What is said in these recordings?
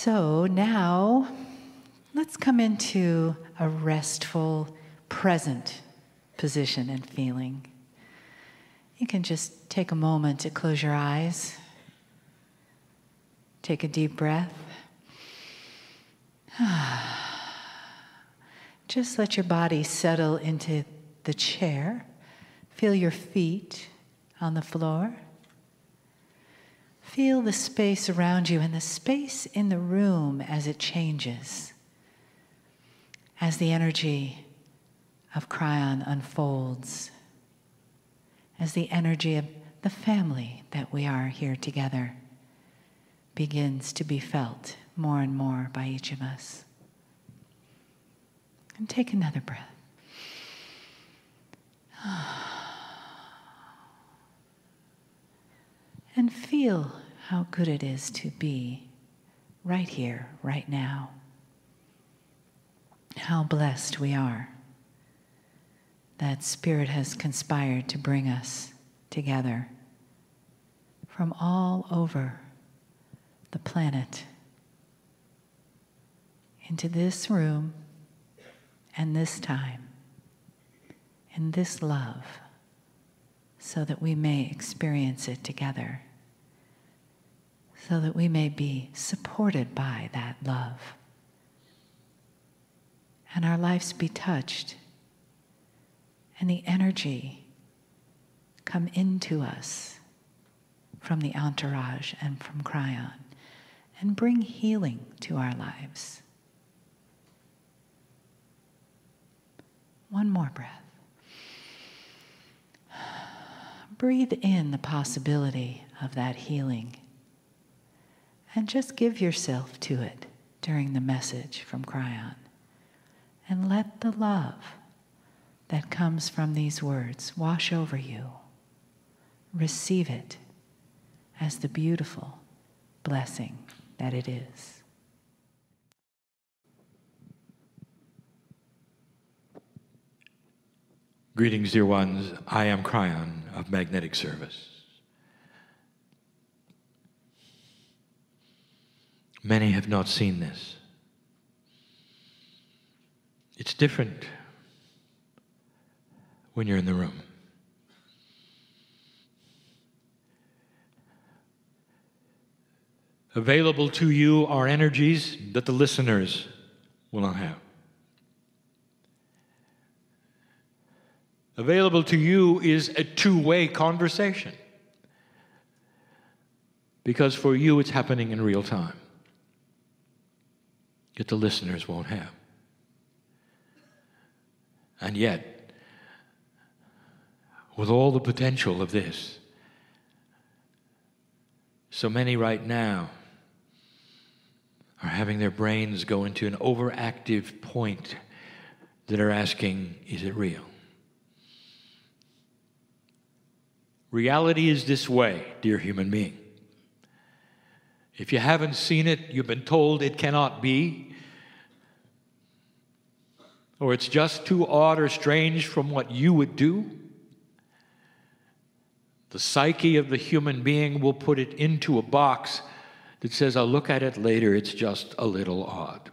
So now, let's come into a restful, present position and feeling. You can just take a moment to close your eyes. Take a deep breath. Just let your body settle into the chair. Feel your feet on the floor. Feel the space around you and the space in the room as it changes, as the energy of Kryon unfolds, as the energy of the family that we are here together begins to be felt more and more by each of us. And take another breath. And feel how good it is to be right here, right now. How blessed we are that Spirit has conspired to bring us together from all over the planet into this room and this time and this love, so that we may experience it together, so that we may be supported by that love, and our lives be touched, and the energy come into us from the entourage and from Kryon, and bring healing to our lives. One more breath. Breathe in the possibility of that healing, and just give yourself to it during the message from Kryon. And let the love that comes from these words wash over you. Receive it as the beautiful blessing that it is. Greetings, dear ones. I am Kryon of Magnetic Service. Many have not seen this. It's different when you're in the room. Available to you are energies that the listeners will not have. Available to you is a two-way conversation, because for you it's happening in real time, yet the listeners won't have. And yet, with all the potential of this, so many right now are having their brains go into an overactive point that are asking, is it real? Reality is this way, dear human being. If you haven't seen it, you've been told it cannot be, or it's just too odd or strange from what you would do. The psyche of the human being will put it into a box that says, I'll look at it later, it's just a little odd.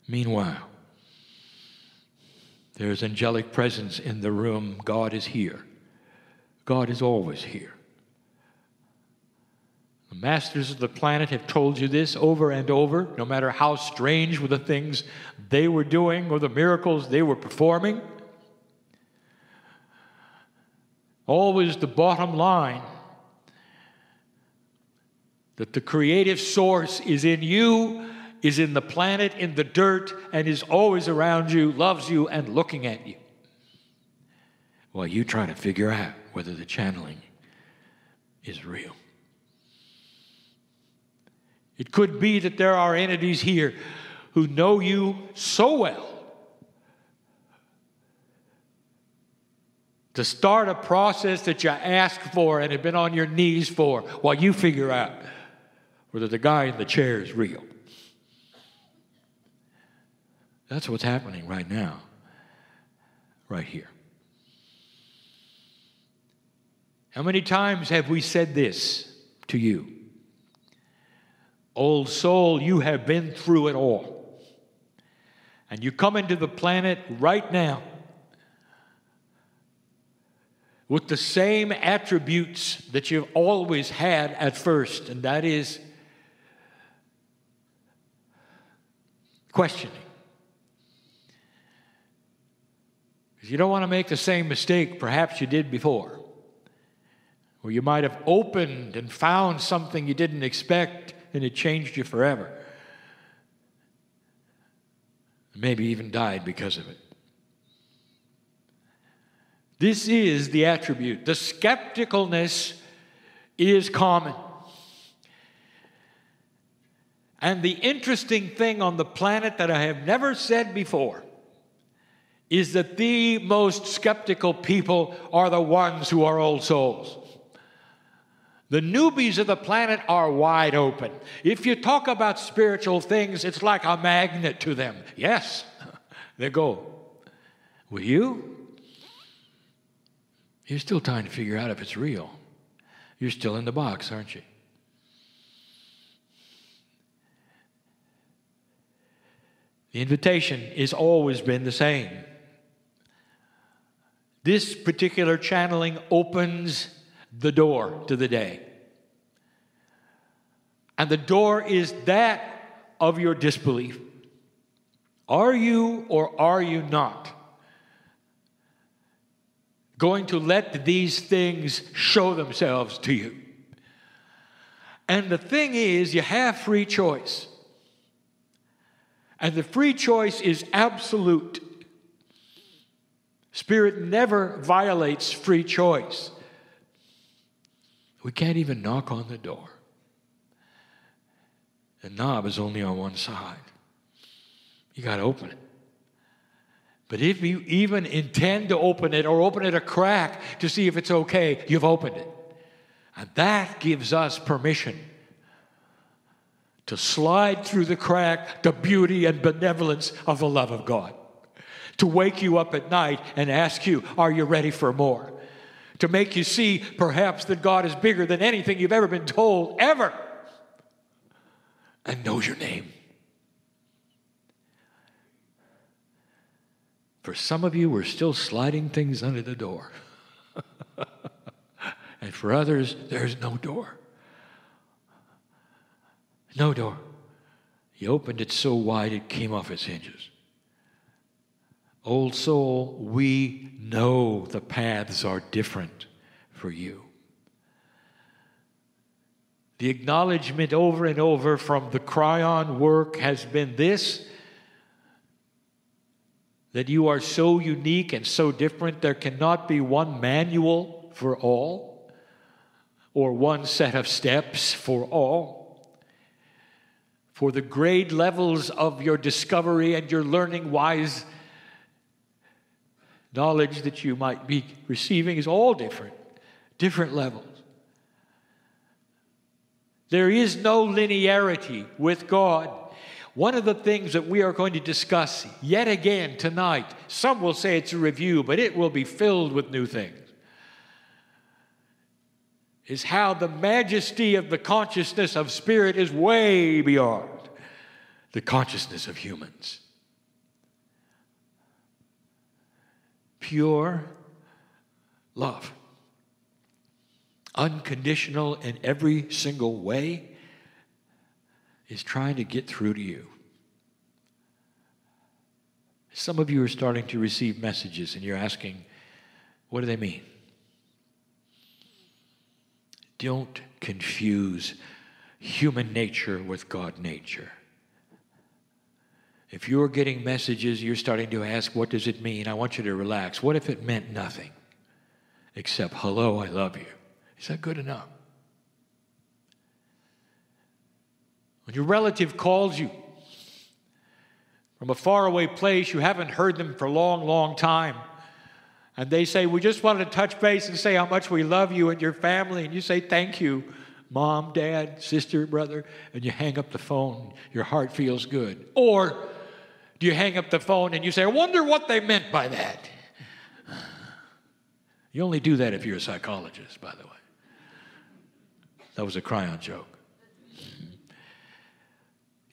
Meanwhile, there's angelic presence in the room. God is here. God is always here. The masters of the planet have told you this over and over, no matter how strange were the things they were doing or the miracles they were performing. Always the bottom line, that the creative source is in you, is in the planet, in the dirt, and is always around you, loves you, and looking at you. While you try to figure out whether the channeling is real. It could be that there are entities here who know you so well to start a process that you asked for and have been on your knees for while you figure out whether the guy in the chair is real. That's what's happening right now, right here. How many times have we said this to you? Old soul, you have been through it all. And you come into the planet right now with the same attributes that you've always had at first, and that is questioning. Because you don't want to make the same mistake perhaps you did before, where you might have opened and found something you didn't expect and it changed you forever. Maybe even died because of it. This is the attribute. The skepticalness is common. And the interesting thing on the planet that I have never said before is that the most skeptical people are the ones who are old souls. The newbies of the planet are wide open. If you talk about spiritual things, it's like a magnet to them. Yes, they go. With you, you're still trying to figure out if it's real. You're still in the box, aren't you? The invitation has always been the same. This particular channeling opens the door to the day. And the door is that of your disbelief. Are you or are you not going to let these things show themselves to you? And the thing is, you have free choice. And the free choice is absolute. Spirit never violates free choice. We can't even knock on the door. The knob is only on one side. You got to open it. But if you even intend to open it or open it a crack to see if it's okay, you've opened it. And that gives us permission to slide through the crack the beauty and benevolence of the love of God. To wake you up at night and ask you, are you ready for more? To make you see perhaps that God is bigger than anything you've ever been told, ever. And knows your name. For some of you, we're still sliding things under the door. And for others, there's no door. No door. You opened it so wide it came off its hinges. Old soul, we know the paths are different for you. The acknowledgement over and over from the Kryon work has been this, that you are so unique and so different, there cannot be one manual for all, or one set of steps for all. For the grade levels of your discovery and your learning wise knowledge that you might be receiving is all different levels. There is no linearity with God. One of the things that we are going to discuss yet again tonight, some will say it's a review, but it will be filled with new things, is how the majesty of the consciousness of spirit is way beyond the consciousness of humans. Pure love. Unconditional in every single way, is trying to get through to you. Some of you are starting to receive messages and you're asking, what do they mean? Don't confuse human nature with God nature. If you're getting messages, you're starting to ask, what does it mean? I want you to relax. What if it meant nothing except, hello, I love you? Is that good enough? When your relative calls you from a faraway place, you haven't heard them for a long, long time, and they say, we just wanted to touch base and say how much we love you and your family, and you say, thank you, mom, dad, sister, brother, and you hang up the phone. Your heart feels good. Or do you hang up the phone and you say, I wonder what they meant by that? You only do that if you're a psychologist, by the way. That was a Kryon joke.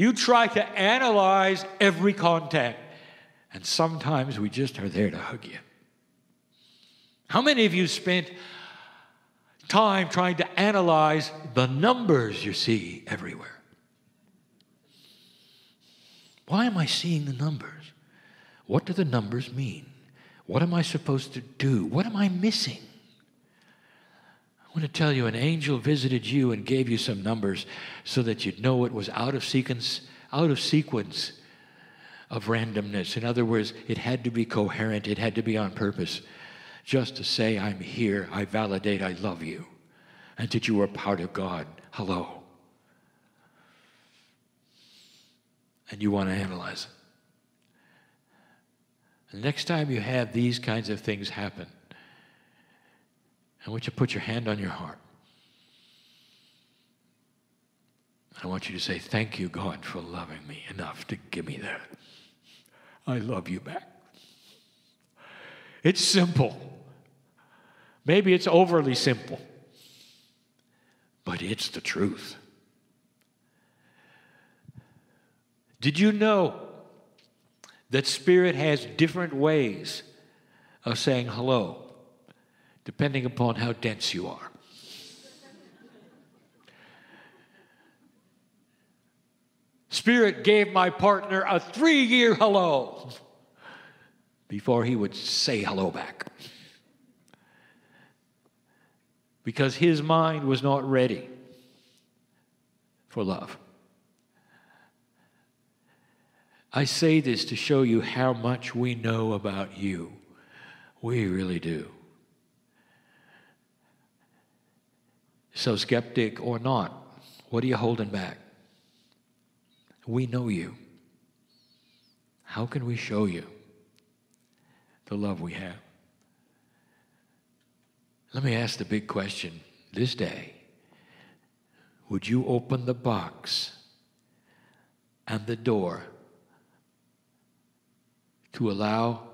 You try to analyze every contact, and sometimes we just are there to hug you. How many of you spent time trying to analyze the numbers you see everywhere? Why am I seeing the numbers? What do the numbers mean? What am I supposed to do? What am I missing? I want to tell you, an angel visited you and gave you some numbers so that you'd know it was out of sequence of randomness. In other words, it had to be coherent. It had to be on purpose. Just to say, I'm here, I validate, I love you, and that you are part of God. Hello. And you want to analyze it. The next time you have these kinds of things happen, I want you to put your hand on your heart. I want you to say, thank you, God, for loving me enough to give me that. I love you back. It's simple. Maybe it's overly simple, but it's the truth. Did you know that Spirit has different ways of saying hello, depending upon how dense you are? Spirit gave my partner a 3-year hello before he would say hello back, because his mind was not ready for love. I say this to show you how much we know about you. We really do. So, skeptic or not, what are you holding back? We know you. How can we show you the love we have? Let me ask the big question this day. Would you open the box and the door to allow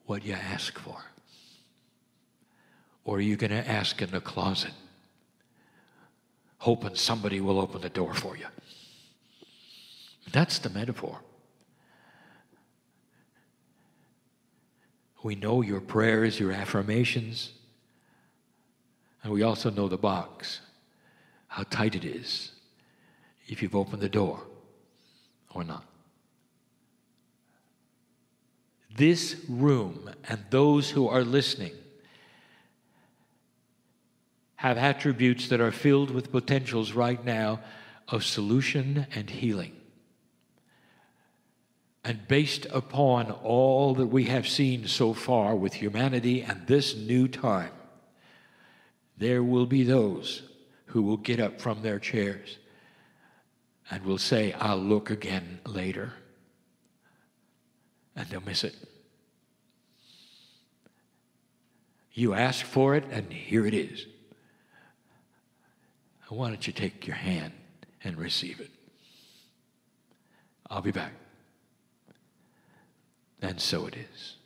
what you ask for? Or are you going to ask in the closet, hoping somebody will open the door for you? That's the metaphor. We know your prayers, your affirmations, and we also know the box, how tight it is, if you've opened the door or not. This room and those who are listening have attributes that are filled with potentials right now of solution and healing. And based upon all that we have seen so far with humanity and this new time, there will be those who will get up from their chairs and will say, I'll look again later. And they'll miss it. You asked for it, and here it is. Why don't you take your hand and receive it? I'll be back. And so it is.